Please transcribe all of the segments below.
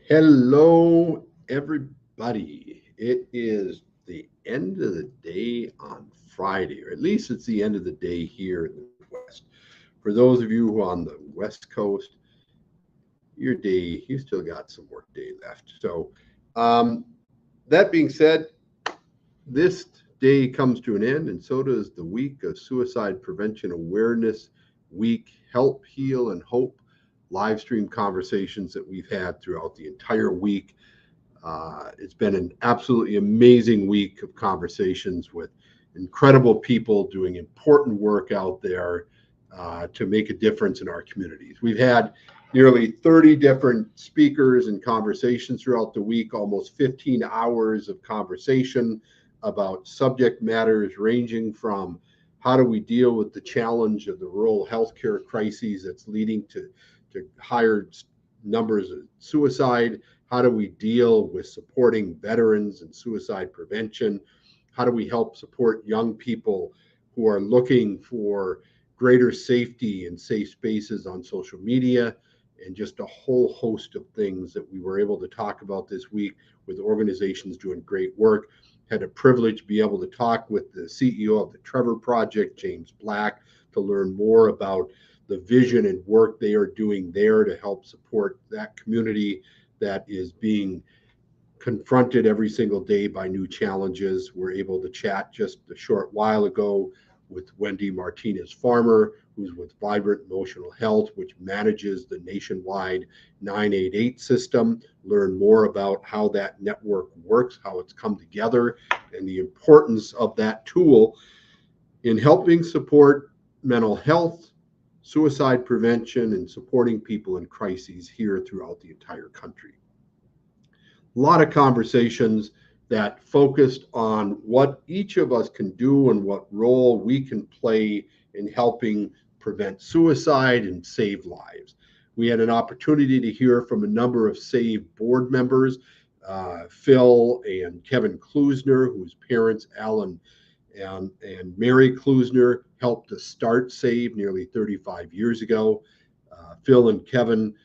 Hello, everybody. It is the end of the day on Friday, or at least it's the end of the day here in the Midwest. For those of you who are on the West Coast, you still got some work day left. Um, that being said, this day comes to an end, and so does the week of Suicide Prevention Awareness Week, Help, Heal, and Hope live stream conversations that we've had throughout the entire week. It's been an absolutely amazing week of conversations with incredible people doing important work out there to make a difference in our communities. We've had nearly 30 different speakers and conversations throughout the week, almost 15 hours of conversation about subject matters ranging from how do we deal with the challenge of the rural healthcare crises that's leading to higher numbers of suicide. How do we deal with supporting veterans and suicide prevention? How do we help support young people who are looking for greater safety and safe spaces on social media? And just a whole host of things that we were able to talk about this week with organizations doing great work. Had a privilege to be able to talk with the CEO of the Trevor Project, James Black, to learn more about the vision and work they are doing there to help support that community that is being confronted every single day by new challenges. We're able to chat just a short while ago with Wendy Martinez Farmer, who's with Vibrant Emotional Health, which manages the nationwide 988 system. Learn more about how that network works, how it's come together, and the importance of that tool in helping support mental health, suicide prevention, and supporting people in crises here throughout the entire country. A lot of conversations that focused on what each of us can do and what role we can play in helping prevent suicide and save lives. We had an opportunity to hear from a number of SAVE board members, Phil and Kevin Klusner, whose parents, Alan and Mary Klusner, helped to start SAVE nearly 35 years ago. Phil and Kevin,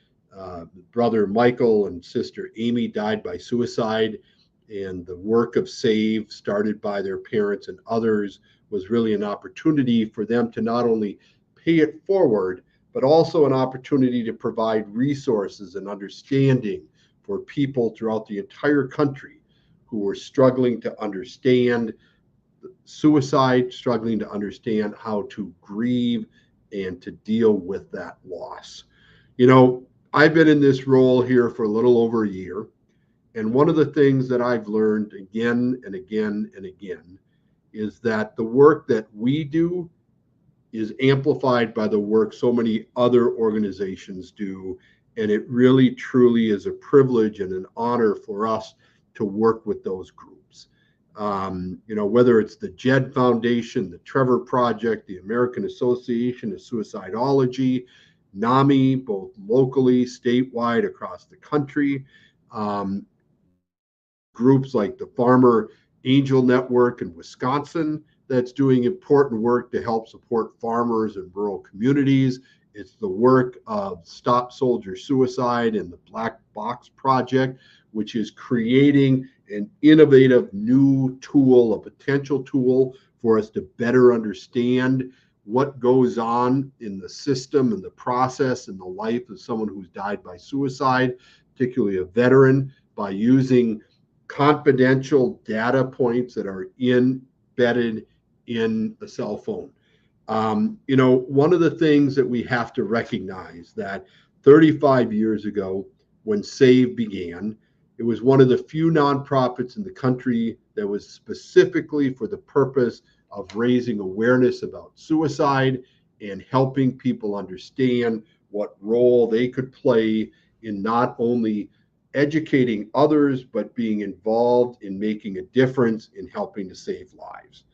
brother Michael and sister Amy, died by suicide, and the work of SAVE, started by their parents and others, was really an opportunity for them to not only pay it forward, but also an opportunity to provide resources and understanding for people throughout the entire country who were struggling to understand suicide, struggling to understand how to grieve and to deal with that loss. You know, I've been in this role here for a little over a year. And one of the things that I've learned again and again and again is that the work that we do is amplified by the work so many other organizations do. And it really, truly is a privilege and an honor for us to work with those groups. Whether it's the JED Foundation, the Trevor Project, the American Association of Suicidology, NAMI, both locally, statewide, across the country, groups like the Farmer Angel Network in Wisconsin that's doing important work to help support farmers in rural communities. It's the work of Stop Soldier Suicide and the Black Box Project, which is creating an innovative new tool, a potential tool for us to better understand what goes on in the system and the process and the life of someone who's died by suicide, particularly a veteran, by using confidential data points that are embedded in a cell phone. One of the things that we have to recognize that 35 years ago, when SAVE began, it was one of the few nonprofits in the country that was specifically for the purpose of raising awareness about suicide and helping people understand what role they could play in not only educating others, but being involved in making a difference in helping to save lives.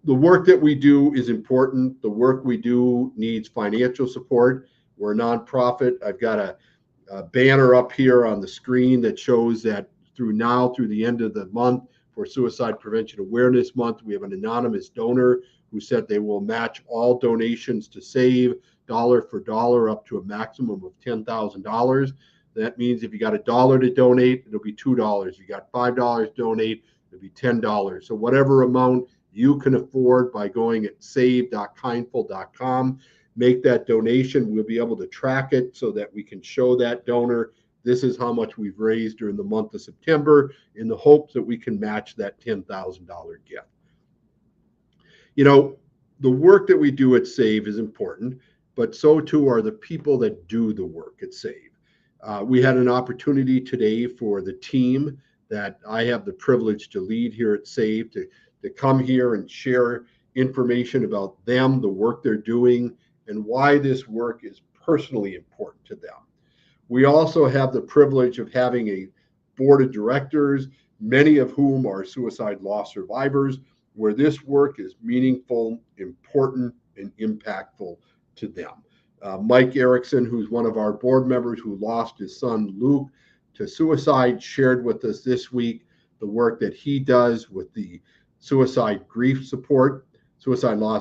The work that we do is important. The work we do needs financial support. We're a nonprofit. I've got a banner up here on the screen that shows that through the end of the month for Suicide Prevention Awareness Month, we have an anonymous donor who said they will match all donations to SAVE dollar for dollar up to a maximum of $10,000. That means if you got $1 to donate, it'll be $2. If you got $5 to donate, it'll be $10. So whatever amount you can afford by going at save.kindful.com, make that donation. We'll be able to track it so that we can show that donor this is how much we've raised during the month of September, in the hopes that we can match that $10,000 gift. You know, the work that we do at SAVE is important, but so too are the people that do the work at SAVE. We had an opportunity today for the team that I have the privilege to lead here at SAVE to come here and share information about them, the work they're doing, and why this work is personally important to them. We also have the privilege of having a board of directors, many of whom are suicide loss survivors, where this work is meaningful, important, and impactful to them. Mike Erickson, who's one of our board members who lost his son Luke to suicide, shared with us this week the work that he does with the suicide loss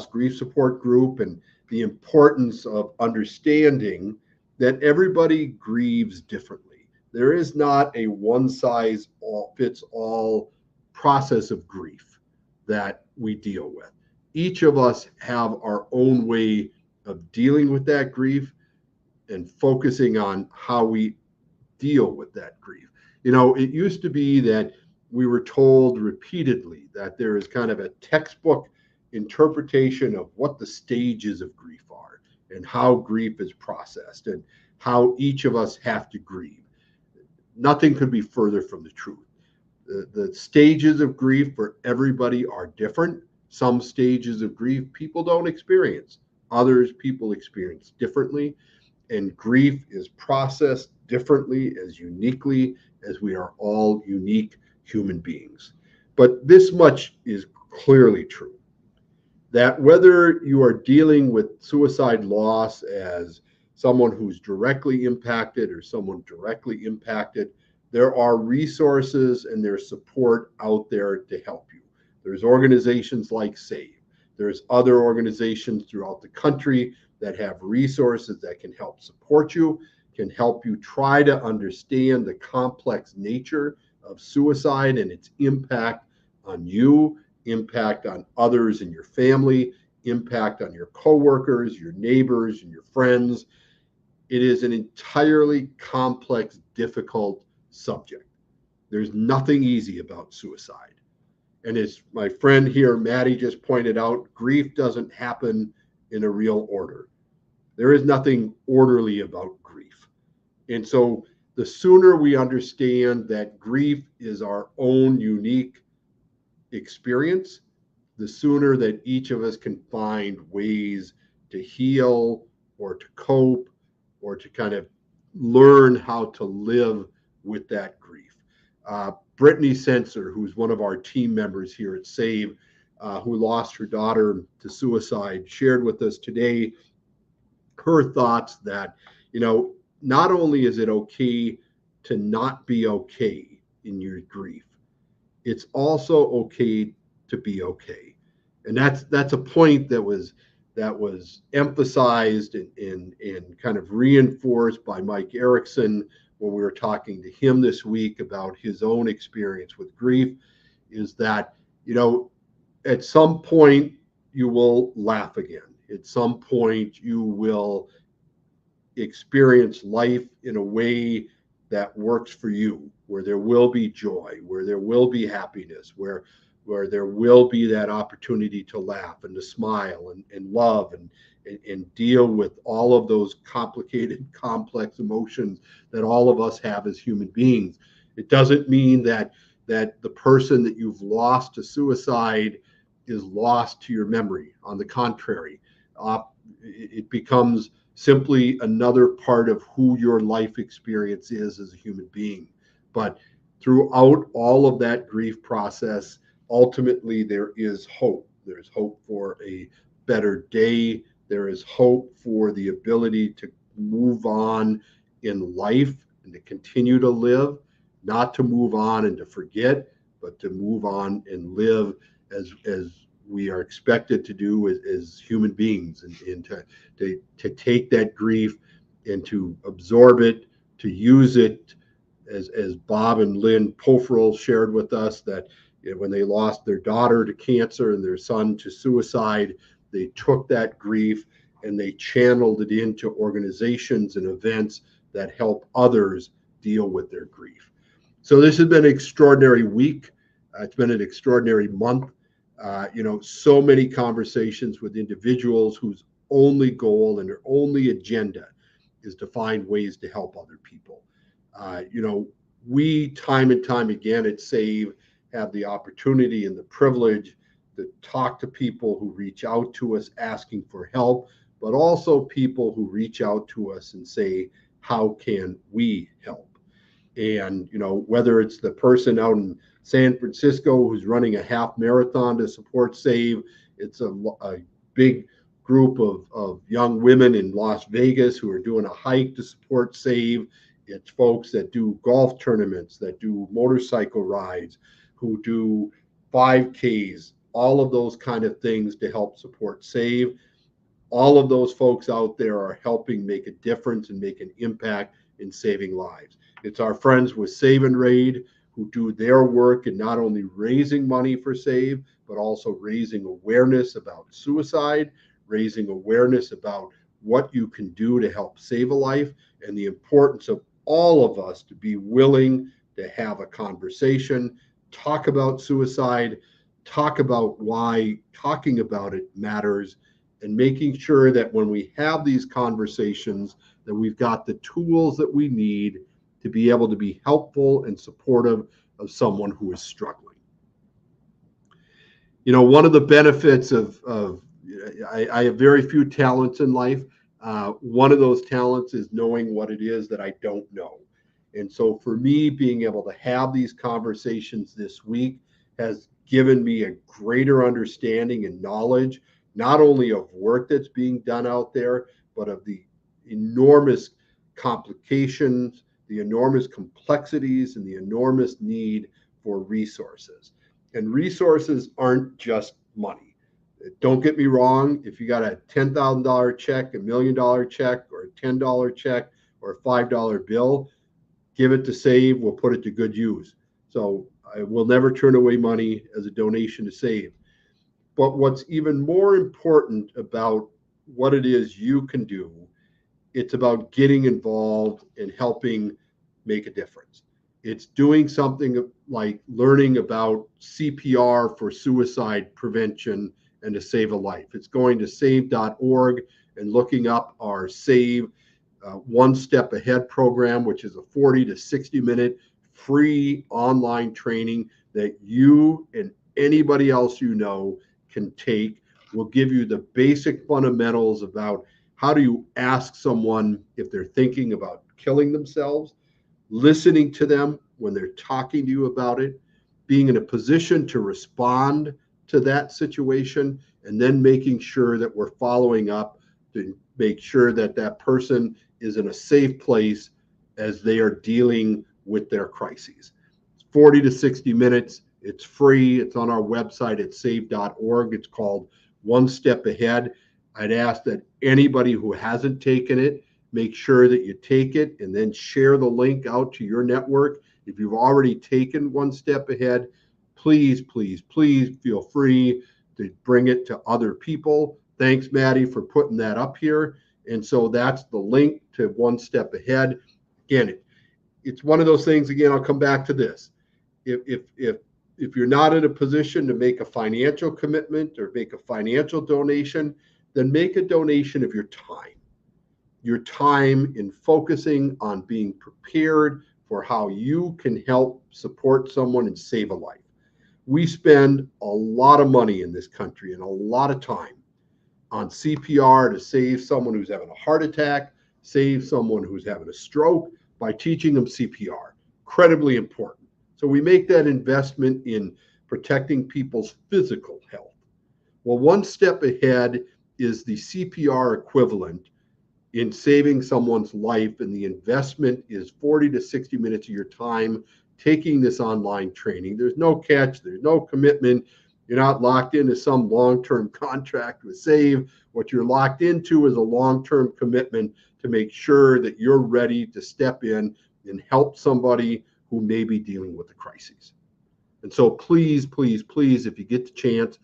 grief support group, and the importance of understanding that everybody grieves differently. There is not a one size fits all process of grief that we deal with. Each of us have our own way of dealing with that grief and focusing on how we deal with that grief. You know, it used to be that we were told repeatedly that there is kind of a textbook interpretation of what the stages of grief are and how grief is processed and how each of us have to grieve. Nothing could be further from the truth. The stages of grief for everybody are different. Some stages of grief people don't experience, others people experience differently, and grief is processed differently, as uniquely as we are all unique human beings. But this much is clearly true, that whether you are dealing with suicide loss as someone who's directly impacted or someone directly impacted, there are resources and there's support out there to help you. There's organizations like SAVE. There's other organizations throughout the country that have resources that can help support you, can help you try to understand the complex nature of suicide and its impact on you, impact on others in your family, impact on your coworkers, your neighbors, and your friends. It is an entirely complex, difficult subject. There's nothing easy about suicide. And as my friend here, Maddie, just pointed out, grief doesn't happen in a real order. There is nothing orderly about grief. And so the sooner we understand that grief is our own unique experience, the sooner that each of us can find ways to heal or to cope or to kind of learn how to live with that grief. Brittany Sensor, who's one of our team members here at SAVE, who lost her daughter to suicide, shared with us today her thoughts that, you know, not only is it okay to not be okay in your grief, it's also okay to be okay. And that's a point that was emphasized and kind of reinforced by Mike Erickson when we were talking to him this week about his own experience with grief, is that, you know, at some point you will laugh again. At some point you will experience life in a way that works for you, where there will be joy, where there will be happiness, where there will be that opportunity to laugh and to smile and love and deal with all of those complicated, complex emotions that all of us have as human beings. It doesn't mean that the person that you've lost to suicide is lost to your memory. On the contrary, it becomes simply another part of who your life experience is as a human being. But throughout all of that grief process, ultimately there is hope. There's hope for a better day. There is hope for the ability to move on in life and to continue to live, not to move on and to forget, but to move on and live as we are expected to do as human beings, and to take that grief and to absorb it, to use it, as Bob and Lynn Pofferl shared with us, that when they lost their daughter to cancer and their son to suicide, they took that grief and they channeled it into organizations and events that help others deal with their grief. So this has been an extraordinary week. It's been an extraordinary month. So many conversations with individuals whose only goal and their only agenda is to find ways to help other people. We time and time again at SAVE have the opportunity and the privilege to talk to people who reach out to us asking for help, but also people who reach out to us and say, how can we help? And, whether it's the person out in San Francisco who's running a half marathon to support SAVE, it's a big group of young women in Las Vegas who are doing a hike to support SAVE. It's folks that do golf tournaments, that do motorcycle rides, who do 5Ks, all of those kind of things to help support SAVE. All of those folks out there are helping make a difference and make an impact in saving lives. It's our friends with Save and Raid who do their work in not only raising money for SAVE, but also raising awareness about suicide, raising awareness about what you can do to help save a life, and the importance of all of us to be willing to have a conversation, talk about suicide, talk about why talking about it matters, and making sure that when we have these conversations, that we've got the tools that we need to be able to be helpful and supportive of someone who is struggling. One of the benefits of I have very few talents in life. One of those talents is knowing what it is that I don't know. And so for me, being able to have these conversations this week has given me a greater understanding and knowledge, not only of work that's being done out there, but of the enormous complications, the enormous complexities, and the enormous need for resources. And resources aren't just money. Don't get me wrong. If you got a $10,000 check, $1 million check, or a $10 check, or a $5 bill, give it to SAVE. We'll put it to good use. So I will never turn away money as a donation to SAVE. But what's even more important about what it is you can do, it's about getting involved and helping make a difference. It's doing something like learning about CPR for suicide prevention and to save a life. It's going to save.org and looking up our SAVE One Step Ahead program, which is a 40 to 60 minute free online training that you and anybody else can take. Will give you the basic fundamentals about how do you ask someone if they're thinking about killing themselves, listening to them when they're talking to you about it, being in a position to respond to that situation, and then making sure that we're following up to make sure that that person is in a safe place as they are dealing with their crises. 40 to 60 minutes. It's free. It's on our website at save.org. It's called One Step Ahead. I'd ask that anybody who hasn't taken it, make sure that you take it and then share the link out to your network. If you've already taken One Step Ahead, please, please, please feel free to bring it to other people. Thanks, Maddie, for putting that up here. And so that's the link to One Step Ahead. Again, it's one of those things, again, I'll come back to this. If you're not in a position to make a financial commitment or make a financial donation, then make a donation of your time in focusing on being prepared for how you can help support someone and save a life. We spend a lot of money in this country and a lot of time on CPR to save someone who's having a heart attack, save someone who's having a stroke by teaching them CPR. Incredibly important. So we make that investment in protecting people's physical health. Well, One Step Ahead is the CPR equivalent in saving someone's life, and the investment is 40 to 60 minutes of your time taking this online training. There's no catch, there's no commitment. You're not locked into some long-term contract with SAVE. What you're locked into is a long-term commitment to make sure that you're ready to step in and help somebody who may be dealing with a crisis. And so please, please, please, if you get the chance,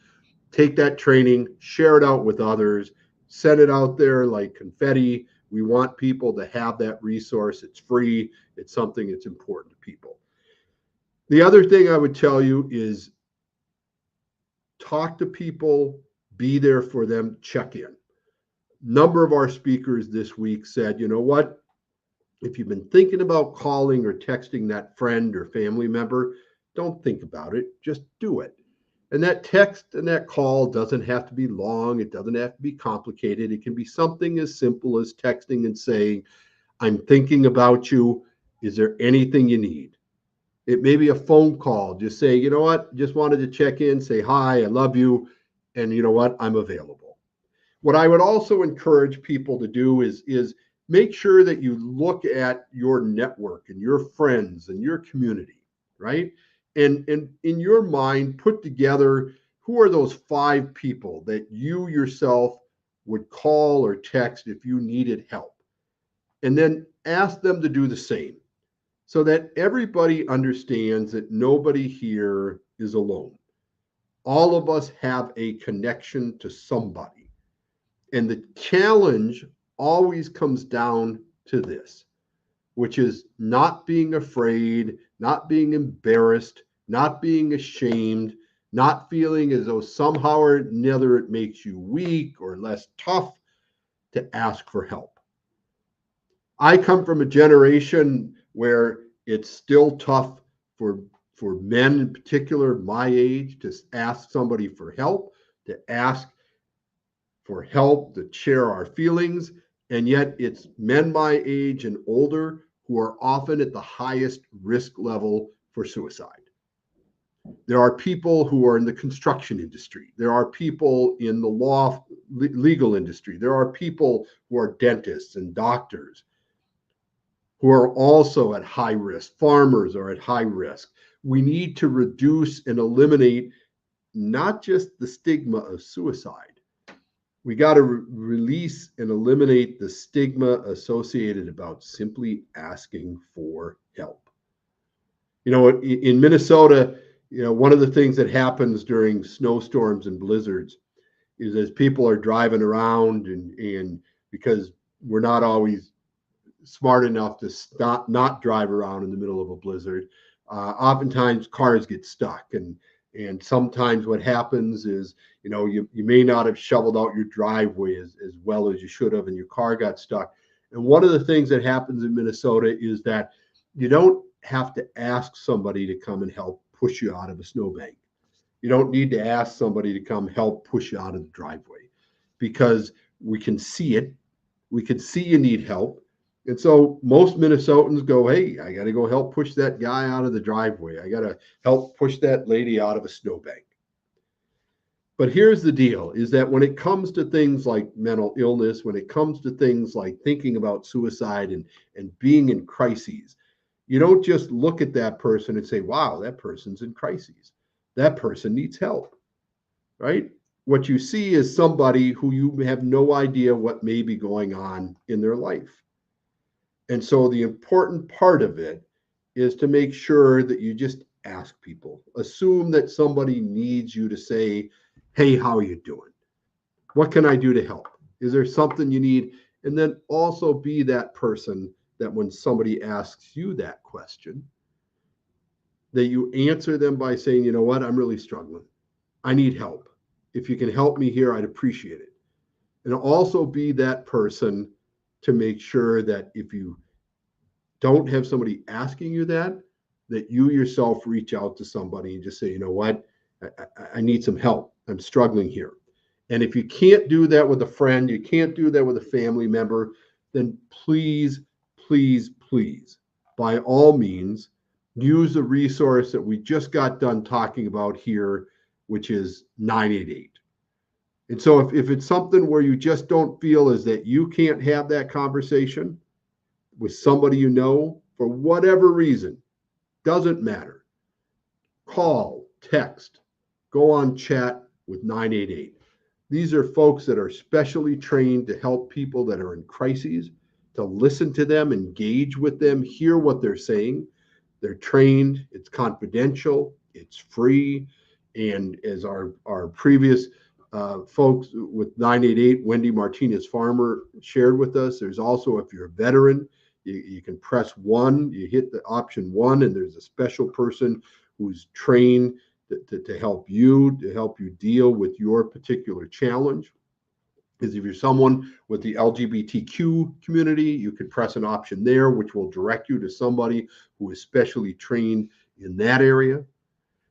take that training, share it out with others, send it out there like confetti. We want people to have that resource. It's free. It's something that's important to people. The other thing I would tell you is talk to people, be there for them, check in. Number of our speakers this week said, you know what? If you've been thinking about calling or texting that friend or family member, don't think about it. Just do it. And that text and that call doesn't have to be long. It doesn't have to be complicated. It can be something as simple as texting and saying, I'm thinking about you. Is there anything you need? It may be a phone call. Just say, you know what? Just wanted to check in, say hi, I love you. And you know what? I'm available. What I would also encourage people to do is make sure that you look at your network and your friends and your community, right? And in your mind, put together who are those 5 people that you yourself would call or text if you needed help. And then ask them to do the same so that everybody understands that nobody here is alone. All of us have a connection to somebody. And the challenge always comes down to this, which is not being afraid, not being embarrassed, not being ashamed, not feeling as though somehow or another it makes you weak or less tough to ask for help. I come from a generation where it's still tough for men in particular my age to ask somebody for help, to ask for help, to share our feelings. And yet it's men my age and older who are often at the highest risk level for suicide. There are people who are in the construction industry. There are people in the legal industry. There are people who are dentists and doctors who are also at high risk. Farmers are at high risk. We need to reduce and eliminate not just the stigma of suicide. We got to release and eliminate the stigma associated about simply asking for help. You know, in Minnesota, you know, one of the things that happens during snowstorms and blizzards is as people are driving around and because we're not always smart enough to not drive around in the middle of a blizzard, oftentimes cars get stuck. And sometimes what happens is, you know, you may not have shoveled out your driveway as well as you should have, and your car got stuck. And one of the things that happens in Minnesota is that you don't have to ask somebody to come and help push you out of a snowbank. You don't need to ask somebody to come help push you out of the driveway because we can see it. We can see you need help. And so most Minnesotans go, hey, I got to go help push that guy out of the driveway. I got to help push that lady out of a snowbank. But here's the deal is that when it comes to things like mental illness, when it comes to things like thinking about suicide and being in crises, you don't just look at that person and say, wow, that person's in crises. That person needs help, right? What you see is somebody who you have no idea what may be going on in their life. And so the important part of it is to make sure that you just ask people. Assume that somebody needs you to say, hey, how are you doing? What can I do to help? Is there something you need? And then also be that person that when somebody asks you that question, that you answer them by saying, you know what, I'm really struggling. I need help. If you can help me here, I'd appreciate it. And also be that person to make sure that if you don't have somebody asking you that you yourself reach out to somebody and just say, you know what, I need some help. I'm struggling here. And if you can't do that with a friend, you can't do that with a family member, then please, please, please, by all means, use the resource that we just got done talking about here, which is 988. And so if it's something where you just don't feel as that you can't have that conversation with somebody you know for whatever reason, doesn't matter. Call, text, go on chat with 988. These are folks that are specially trained to help people that are in crises, to listen to them, engage with them, hear what they're saying. They're trained, it's confidential, it's free. And as our previous folks with 988, Wendy Martinez Farmer shared with us, there's also, if you're a veteran, you can press one, you hit the option one, and there's a special person who's trained to help you deal with your particular challenge. Is if you're someone with the LGBTQ community, you can press an option there, which will direct you to somebody who is specially trained in that area.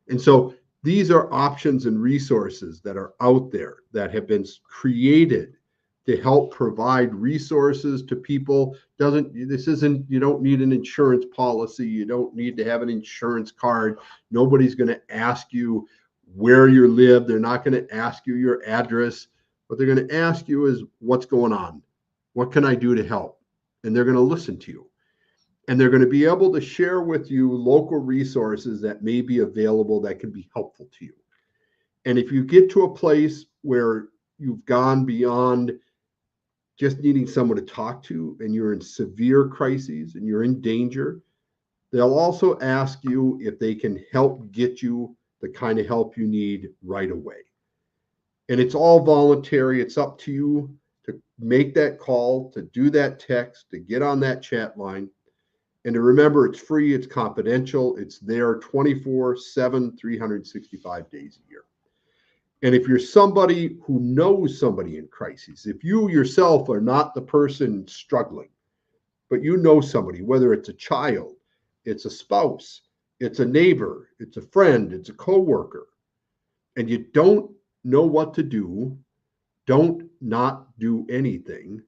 And so these are options and resources that are out there that have been created to help provide resources to people. You don't need an insurance policy. You don't need to have an insurance card. Nobody's going to ask you where you live. They're not going to ask you your address. What they're going to ask you is, what's going on? What can I do to help? And they're going to listen to you. And they're going to be able to share with you local resources that may be available that can be helpful to you. And if you get to a place where you've gone beyond just needing someone to talk to and you're in severe crises and you're in danger, they'll also ask you if they can help get you the kind of help you need right away. And it's all voluntary. It's up to you to make that call, to do that text, to get on that chat line. And to remember, it's free, it's confidential, it's there 24/7, 365 days a year. And if you're somebody who knows somebody in crisis, if you yourself are not the person struggling, but you know somebody, whether it's a child, it's a spouse, it's a neighbor, it's a friend, it's a coworker, and you don't know what to do, don't not do anything.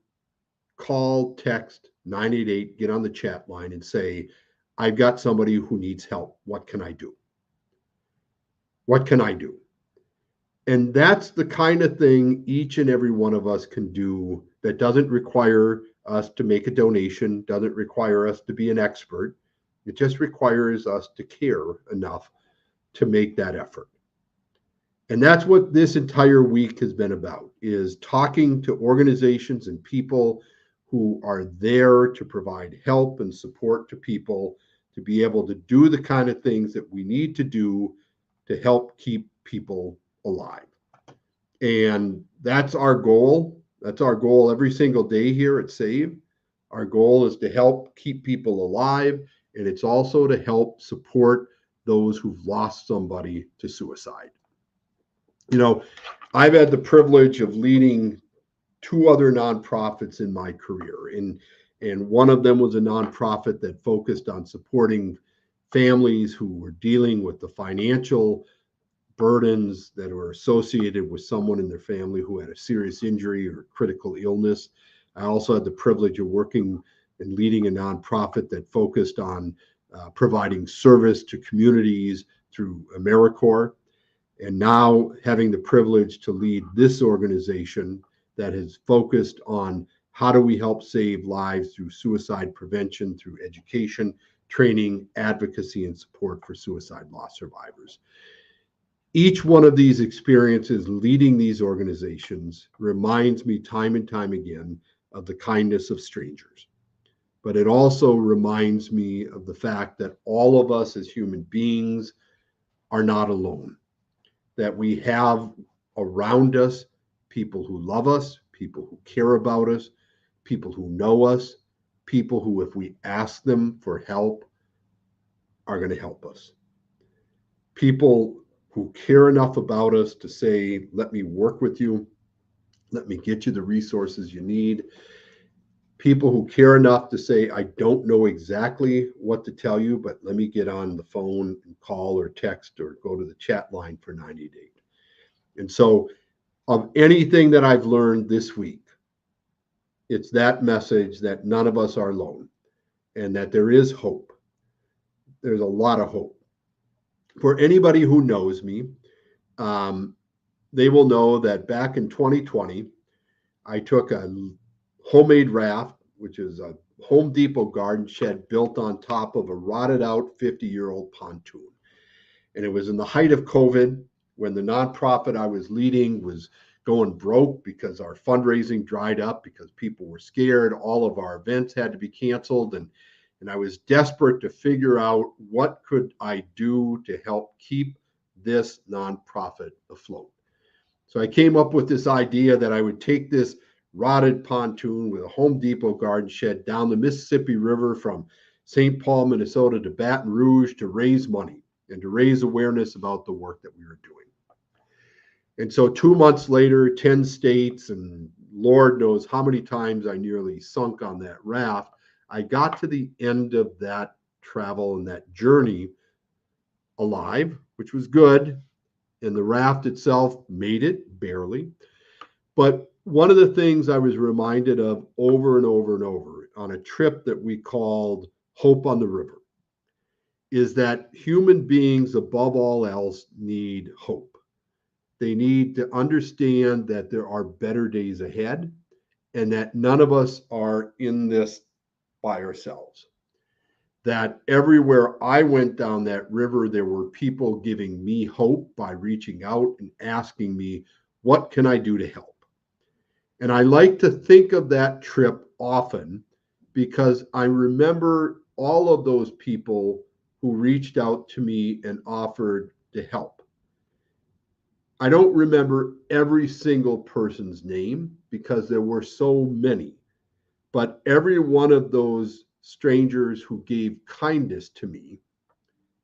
Call, text 988, get on the chat line and say, I've got somebody who needs help. What can I do? What can I do? And that's the kind of thing each and every one of us can do that doesn't require us to make a donation, doesn't require us to be an expert. It just requires us to care enough to make that effort. And that's what this entire week has been about, is talking to organizations and people who are there to provide help and support to people to be able to do the kind of things that we need to do to help keep people alive. And that's our goal. That's our goal every single day here at SAVE. Our goal is to help keep people alive, and it's also to help support those who've lost somebody to suicide. You know, I've had the privilege of leading two other nonprofits in my career, and one of them was a nonprofit that focused on supporting families who were dealing with the financial burdens that were associated with someone in their family who had a serious injury or critical illness. I also had the privilege of working and leading a nonprofit that focused on providing service to communities through AmeriCorps. And now having the privilege to lead this organization that has focused on how do we help save lives through suicide prevention, through education, training, advocacy, and support for suicide loss survivors. Each one of these experiences leading these organizations reminds me time and time again of the kindness of strangers. But it also reminds me of the fact that all of us as human beings are not alone, that we have around us people who love us, people who care about us, people who know us, people who, if we ask them for help, are going to help us. People who care enough about us to say, let me work with you, let me get you the resources you need. People who care enough to say, I don't know exactly what to tell you, but let me get on the phone and call or text or go to the chat line for 90 days. And so of anything that I've learned this week, it's that message that none of us are alone and that there is hope. There's a lot of hope. For anybody who knows me, they will know that back in 2020, I took a homemade raft, which is a Home Depot garden shed built on top of a rotted out 50-year-old pontoon. And it was in the height of COVID when the nonprofit I was leading was going broke because our fundraising dried up because people were scared. All of our events had to be canceled. And I was desperate to figure out what could I do to help keep this nonprofit afloat. So I came up with this idea that I would take this rotted pontoon with a Home Depot garden shed down the Mississippi River from St. Paul, Minnesota to Baton Rouge to raise money and to raise awareness about the work that we were doing. And so 2 months later, 10 states, and Lord knows how many times I nearly sunk on that raft, I got to the end of that travel and that journey alive, which was good. And the raft itself made it barely. But one of the things I was reminded of over and over and over on a trip that we called Hope on the River is that human beings, above all else, need hope. They need to understand that there are better days ahead and that none of us are in this by ourselves. That everywhere I went down that river, there were people giving me hope by reaching out and asking me, what can I do to help? And I like to think of that trip often because I remember all of those people who reached out to me and offered to help. I don't remember every single person's name because there were so many, but every one of those strangers who gave kindness to me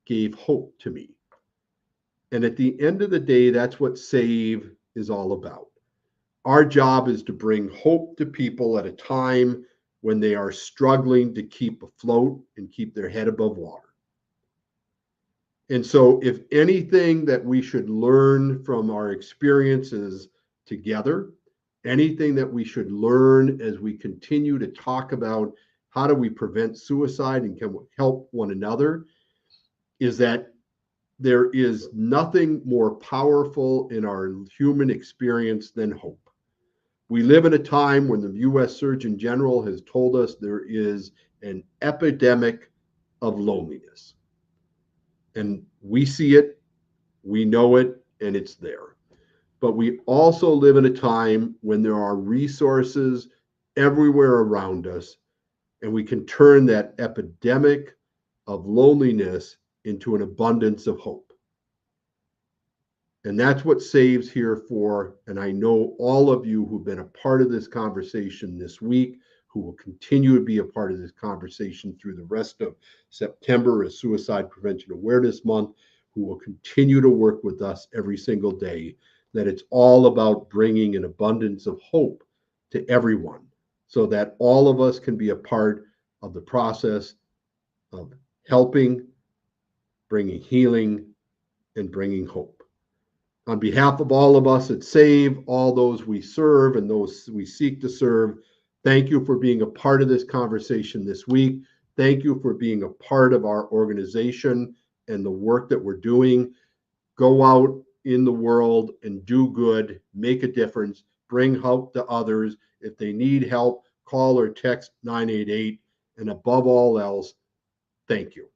gave hope to me. And at the end of the day, that's what SAVE is all about. Our job is to bring hope to people at a time when they are struggling to keep afloat and keep their head above water. And so, if anything that we should learn from our experiences together, anything that we should learn as we continue to talk about how do we prevent suicide and can help one another, is that there is nothing more powerful in our human experience than hope. We live in a time when the U.S. Surgeon General has told us there is an epidemic of loneliness. And we see it, we know it, and it's there. But we also live in a time when there are resources everywhere around us, and we can turn that epidemic of loneliness into an abundance of hope. And that's what SAVE's here for. And I know all of you who've been a part of this conversation this week, who will continue to be a part of this conversation through the rest of September as Suicide Prevention Awareness Month, who will continue to work with us every single day, that it's all about bringing an abundance of hope to everyone so that all of us can be a part of the process of helping, bringing healing, and bringing hope. On behalf of all of us at SAVE, all those we serve and those we seek to serve, thank you for being a part of this conversation this week. Thank you for being a part of our organization and the work that we're doing. Go out in the world and do good, make a difference, bring help to others. If they need help, call or text 988. And above all else, thank you.